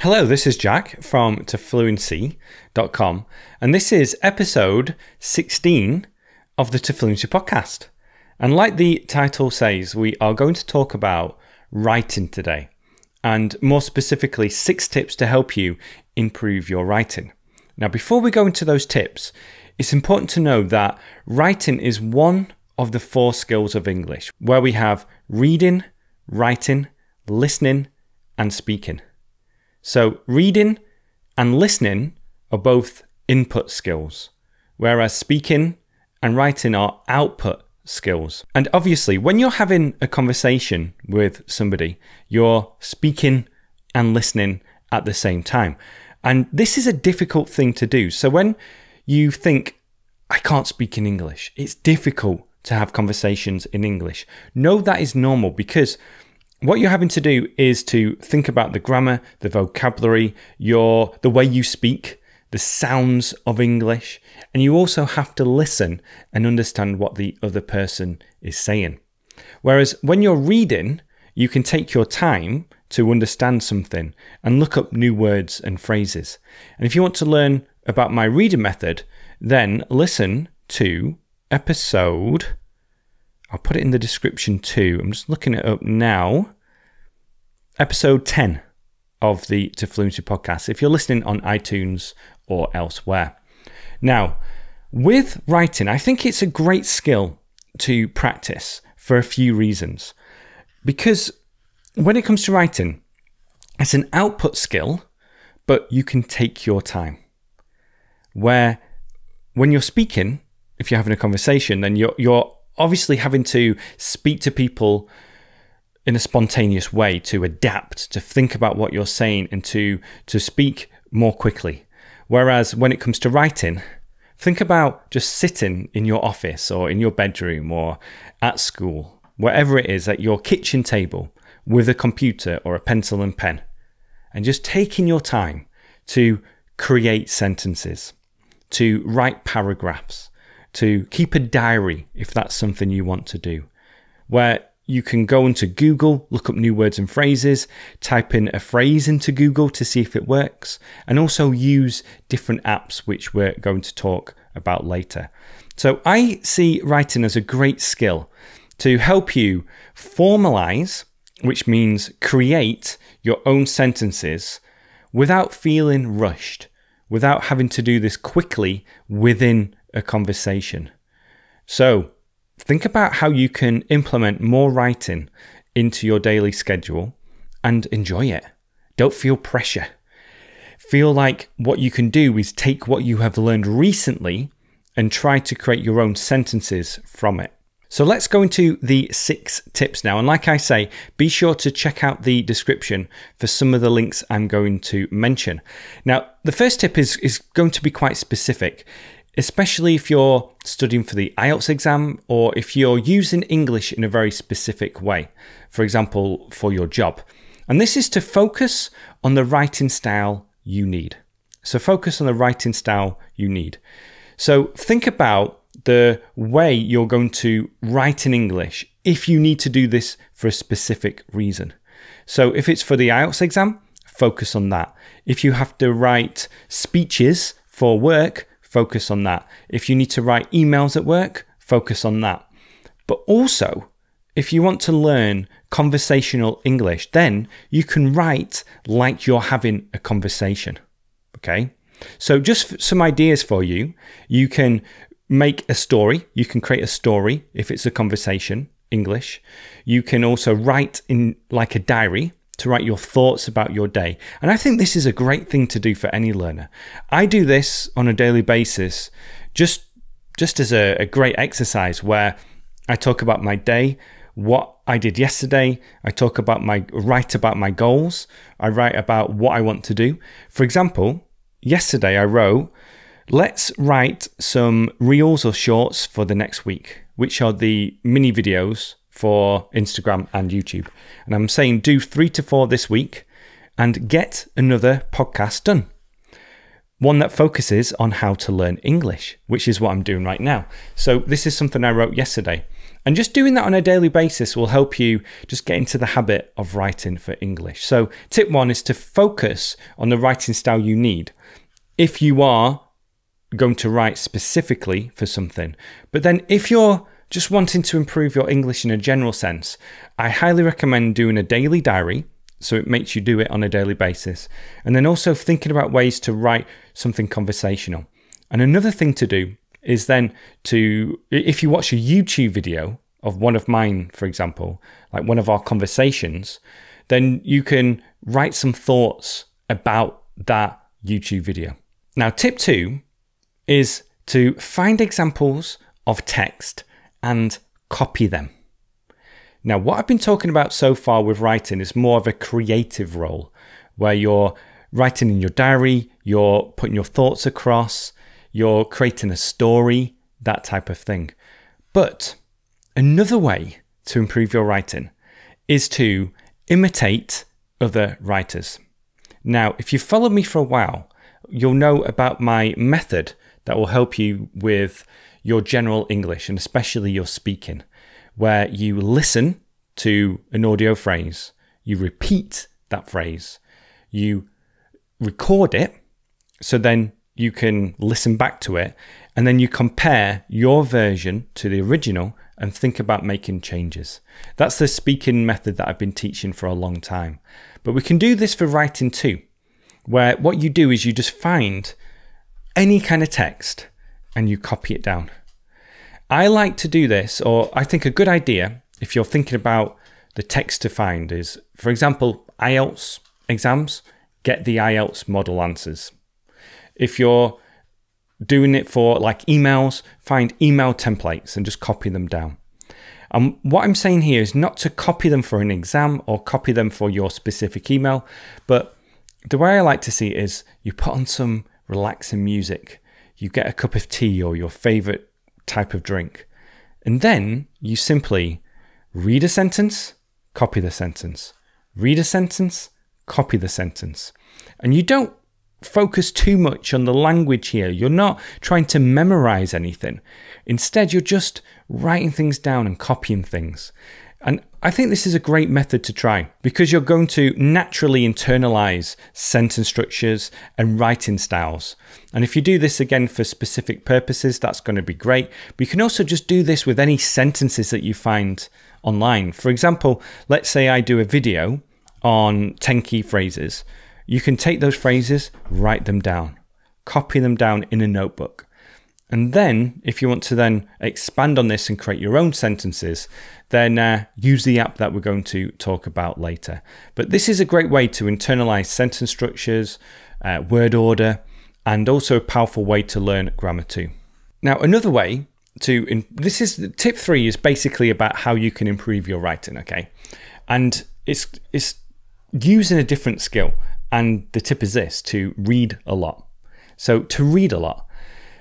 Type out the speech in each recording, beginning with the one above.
Hello, this is Jack from Fluency.com, and this is episode 16 of the Fluency podcast. And like the title says, we are going to talk about writing today, and more specifically, 6 tips to help you improve your writing. Now, before we go into those tips, it's important to know that writing is one of the 4 skills of English, where we have reading, writing, listening, and speaking. So reading and listening are both input skills, whereas speaking and writing are output skills. And obviously, when you're having a conversation with somebody, you're speaking and listening at the same time. And this is a difficult thing to do. So when you think, I can't speak in English, it's difficult to have conversations in English. Know that is normal, because what you're having to do is to think about the grammar, the vocabulary, the way you speak, the sounds of English, and you also have to listen and understand what the other person is saying. Whereas when you're reading, you can take your time to understand something and look up new words and phrases. And if you want to learn about my reading method, then listen to episode, I'll put it in the description too. I'm just looking it up now. Episode 10 of the Fluency podcast, if you're listening on iTunes or elsewhere. Now, with writing, I think it's a great skill to practice for a few reasons. Because when it comes to writing, it's an output skill, but you can take your time. Where when you're speaking, if you're having a conversation, then you're obviously having to speak to people in a spontaneous way, to adapt, to think about what you're saying, and to speak more quickly. Whereas when it comes to writing, think about just sitting in your office or in your bedroom or at school, wherever it is, at your kitchen table with a computer or a pencil and pen, and just taking your time to create sentences, to write paragraphs, to keep a diary if that's something you want to do, where you can go into Google, look up new words and phrases, type in a phrase into Google to see if it works, and also use different apps, which we're going to talk about later. So I see writing as a great skill to help you formalize, which means create your own sentences without feeling rushed, without having to do this quickly within a conversation. So think about how you can implement more writing into your daily schedule and enjoy it. Don't feel pressure. Feel like what you can do is take what you have learned recently and try to create your own sentences from it. So let's go into the 6 tips now. And like I say, be sure to check out the description for some of the links I'm going to mention. Now, the first tip is going to be quite specific, especially if you're studying for the IELTS exam or if you're using English in a very specific way, for example, for your job. And this is to focus on the writing style you need. So focus on the writing style you need. So think about the way you're going to write in English if you need to do this for a specific reason. So if it's for the IELTS exam, focus on that. If you have to write speeches for work, focus on that. If you need to write emails at work, focus on that. But also, if you want to learn conversational English, then you can write like you're having a conversation. Okay? So just some ideas for you. You can make a story. You can create a story if it's a conversation, English. You can also write in like a diary to write your thoughts about your day. And I think this is a great thing to do for any learner. I do this on a daily basis just as a great exercise where I talk about my day, what I did yesterday. I write about my goals. I write about what I want to do. For example, yesterday I wrote, let's write some reels or shorts for the next week, which are the mini videos for Instagram and YouTube. And I'm saying do 3 to 4 this week and get another podcast done. one that focuses on how to learn English, which is what I'm doing right now. So this is something I wrote yesterday. And just doing that on a daily basis will help you just get into the habit of writing for English. So tip 1 is to focus on the writing style you need if you are going to write specifically for something. But then if you're just wanting to improve your English in a general sense, I highly recommend doing a daily diary. So it makes you do it on a daily basis. And then also thinking about ways to write something conversational. And another thing to do is then if you watch a YouTube video of one of mine, for example, like one of our conversations, then you can write some thoughts about that YouTube video. Now, tip 2 is to find examples of text and copy them. Now, what I've been talking about so far with writing is more of a creative role, where you're writing in your diary, you're putting your thoughts across, you're creating a story, that type of thing. But another way to improve your writing is to imitate other writers. Now, if you've followed me for a while, you'll know about my method that will help you with your general English and especially your speaking, where you listen to an audio phrase, you repeat that phrase, you record it, so then you can listen back to it, and then you compare your version to the original and think about making changes. That's the speaking method that I've been teaching for a long time. But we can do this for writing too, where what you do is you just find any kind of text and you copy it down. I like to do this, or I think a good idea, if you're thinking about the text to find is, for example, IELTS exams, get the IELTS model answers. If you're doing it for like emails, find email templates and just copy them down. What I'm saying here is not to copy them for an exam or copy them for your specific email, but the way I like to see it is you put on some relaxing music, you get a cup of tea or your favorite type of drink, and then you simply read a sentence, copy the sentence, read a sentence, copy the sentence. And you don't focus too much on the language here. You're not trying to memorize anything. Instead, you're just writing things down and copying things. And I think this is a great method to try because you're going to naturally internalize sentence structures and writing styles. And if you do this again for specific purposes, that's going to be great. But you can also just do this with any sentences that you find online. For example, let's say I do a video on 10 key phrases. You can take those phrases, write them down, copy them down in a notebook. And then if you want to then expand on this and create your own sentences, then use the app that we're going to talk about later. But this is a great way to internalize sentence structures, word order, and also a powerful way to learn grammar too. Now, another way this is tip 3 is basically about how you can improve your writing, okay? And it's using a different skill. And the tip is this, to read a lot. So to read a lot,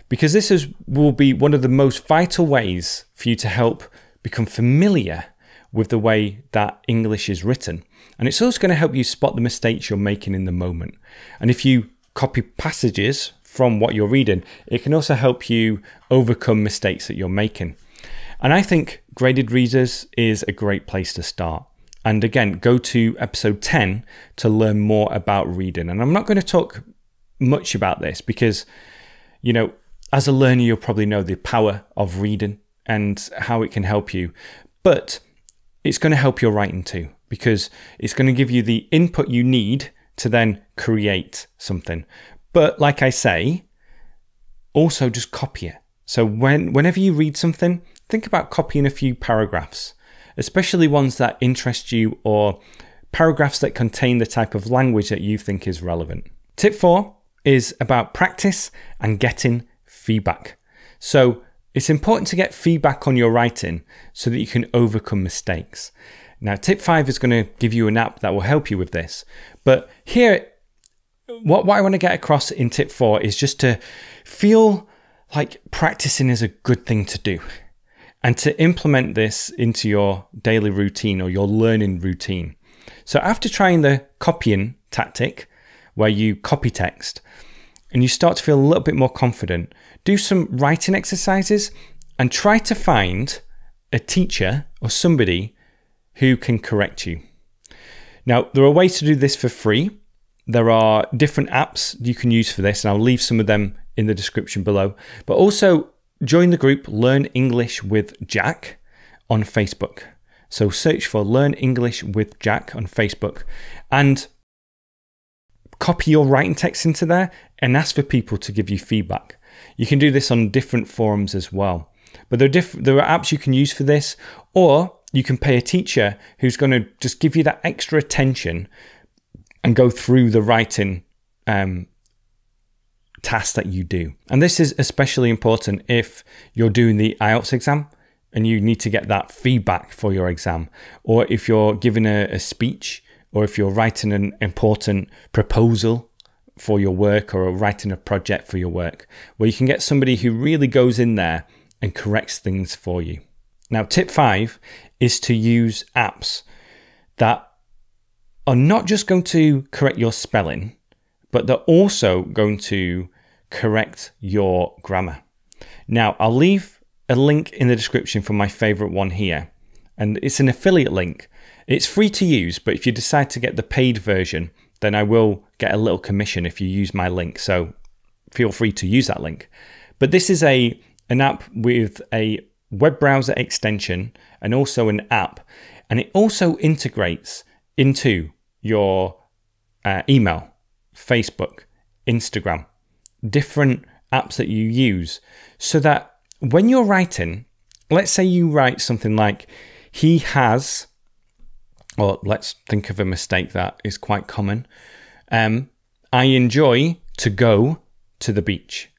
because this will be one of the most vital ways for you to help become familiar with the way that English is written. And it's also going to help you spot the mistakes you're making in the moment. And if you copy passages from what you're reading, it can also help you overcome mistakes that you're making. And I think Graded Readers is a great place to start. And again, go to episode 10 to learn more about reading. And I'm not going to talk much about this because, you know, as a learner, you'll probably know the power of reading and how it can help you. But it's going to help your writing too, because it's going to give you the input you need to then create something. But like I say, also just copy it. So whenever you read something, think about copying a few paragraphs, especially ones that interest you or paragraphs that contain the type of language that you think is relevant. Tip 4 is about practice and getting feedback. So it's important to get feedback on your writing so that you can overcome mistakes. Now, tip 5 is going to give you an app that will help you with this. But here, what I want to get across in tip 4 is just to feel like practicing is a good thing to do and to implement this into your daily routine or your learning routine. So after trying the copying tactic, where you copy text, and you start to feel a little bit more confident, do some writing exercises and try to find a teacher or somebody who can correct you. Now, there are ways to do this for free. There are different apps you can use for this, and I'll leave some of them in the description below. But also join the group Learn English with Jack on Facebook. So search for Learn English with Jack on Facebook and copy your writing text into there and ask for people to give you feedback. You can do this on different forums as well. But there are apps you can use for this, or you can pay a teacher who's going to just give you that extra attention and go through the writing task that you do. And this is especially important if you're doing the IELTS exam and you need to get that feedback for your exam, or if you're giving a speech, or if you're writing an important proposal for your work, or writing a project for your work, where you can get somebody who really goes in there and corrects things for you. Now, tip 5 is to use apps that are not just going to correct your spelling, but they're also going to correct your grammar. Now, I'll leave a link in the description for my favorite one here, and it's an affiliate link. It's free to use, but if you decide to get the paid version, then I will get a little commission if you use my link, so feel free to use that link. But this is an app with a web browser extension and also an app, and it also integrates into your email, Facebook, Instagram, different apps that you use, so that when you're writing, let's say you write something like, he has, or let's think of a mistake that is quite common. I enjoy to go to the beach.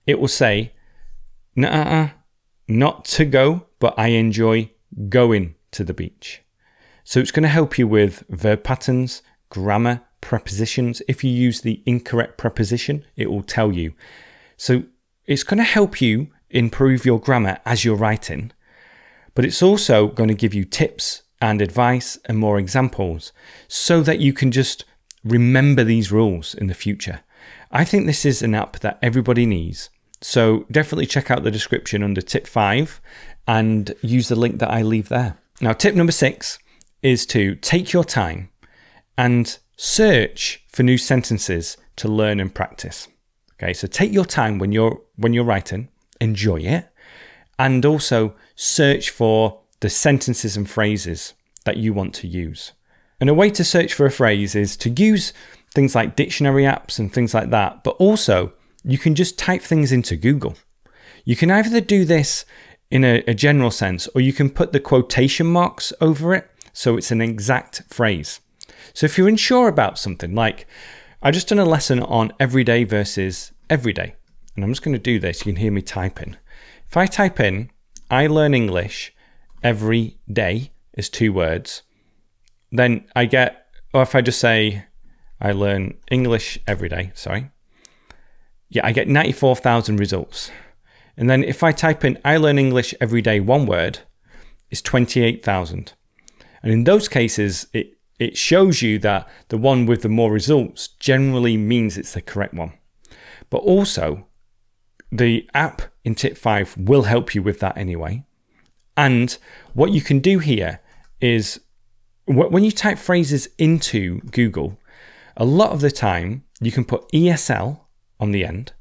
It will say, not to go, but I enjoy going to the beach. So it's going to help you with verb patterns, grammar, prepositions. If you use the incorrect preposition, it will tell you. So it's going to help you improve your grammar as you're writing, but it's also going to give you tips and advice and more examples so that you can just remember these rules in the future. I think this is an app that everybody needs. So definitely check out the description under tip 5 and use the link that I leave there. Now, tip number 6 is to take your time and search for new sentences to learn and practice. Okay, so take your time when you're writing, enjoy it, and also search for the sentences and phrases that you want to use. And a way to search for a phrase is to use things like dictionary apps and things like that, but also you can just type things into Google. You can either do this in a general sense, or you can put the quotation marks over it so it's an exact phrase. So if you're unsure about something, like I just done a lesson on everyday versus everyday, and I'm just going to do this. You can hear me typing. If I type in, I learn English every day is 2 words, then I get, or if I just say, I learn English every day, I get 94,000 results. And then if I type in, I learn English every day 1 word, it's 28,000. And in those cases, it shows you that the one with the more results generally means it's the correct one. But also, the app in tip 5 will help you with that anyway. And what you can do here is, when you type phrases into Google, a lot of the time you can put ESL on the end,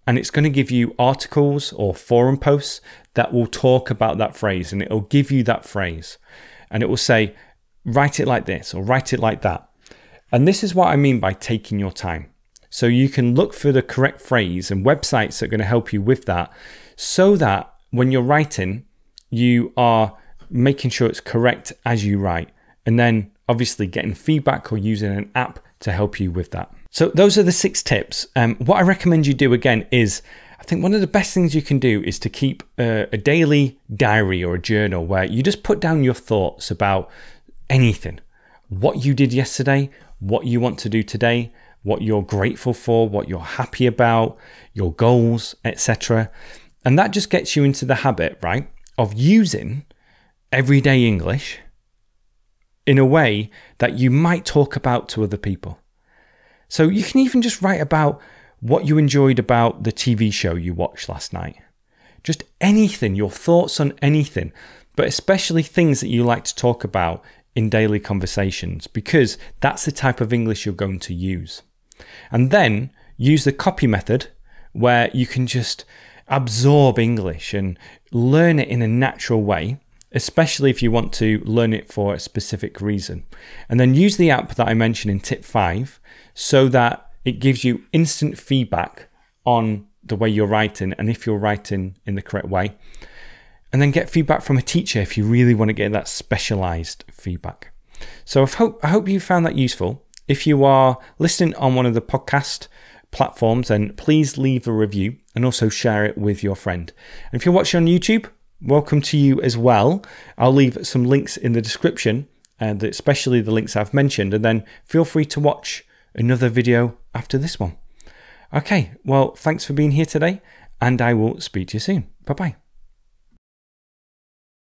and it's going to give you articles or forum posts that will talk about that phrase, and it'll give you that phrase, and it will say, write it like this or write it like that. And this is what I mean by taking your time. So you can look for the correct phrase, and websites that are going to help you with that, so that when you're writing, you are making sure it's correct as you write, and then obviously getting feedback or using an app to help you with that. So those are the 6 tips. What I recommend you do again is, I think one of the best things you can do is to keep a daily diary or a journal where you just put down your thoughts about anything, what you did yesterday, what you want to do today, what you're grateful for, what you're happy about, your goals, etc. And that just gets you into the habit, right, of using everyday English in a way that you might talk about to other people. So you can even just write about what you enjoyed about the TV show you watched last night. Just anything, your thoughts on anything, but especially things that you like to talk about in daily conversations, because that's the type of English you're going to use. And then use the copy method, where you can just absorb English and learn it in a natural way, especially if you want to learn it for a specific reason. And then use the app that I mentioned in tip 5 so that it gives you instant feedback on the way you're writing and if you're writing in the correct way. And then get feedback from a teacher if you really want to get that specialized feedback. So I hope you found that useful. If you are listening on one of the podcast platforms, then please leave a review and also share it with your friend. And if you're watching on YouTube, welcome to you as well. I'll leave some links in the description, and especially the links I've mentioned, and then feel free to watch another video after this one. Okay, well, thanks for being here today, and I will speak to you soon. Bye-bye.